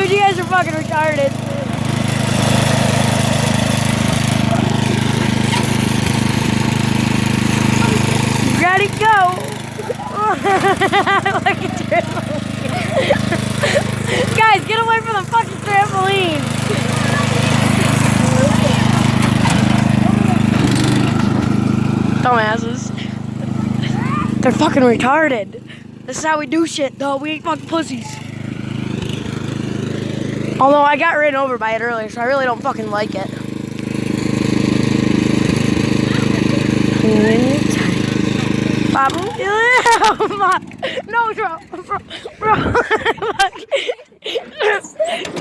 Dude, you guys are fucking retarded. Ready, go! Look at trampoline. Guys, get away from the fucking trampoline. Dumbasses. They're fucking retarded. This is how we do shit, though. We ain't fucking pussies. Although I got ran over by it earlier, so I really don't fucking like it. Babu? Oh, fuck. No, bro.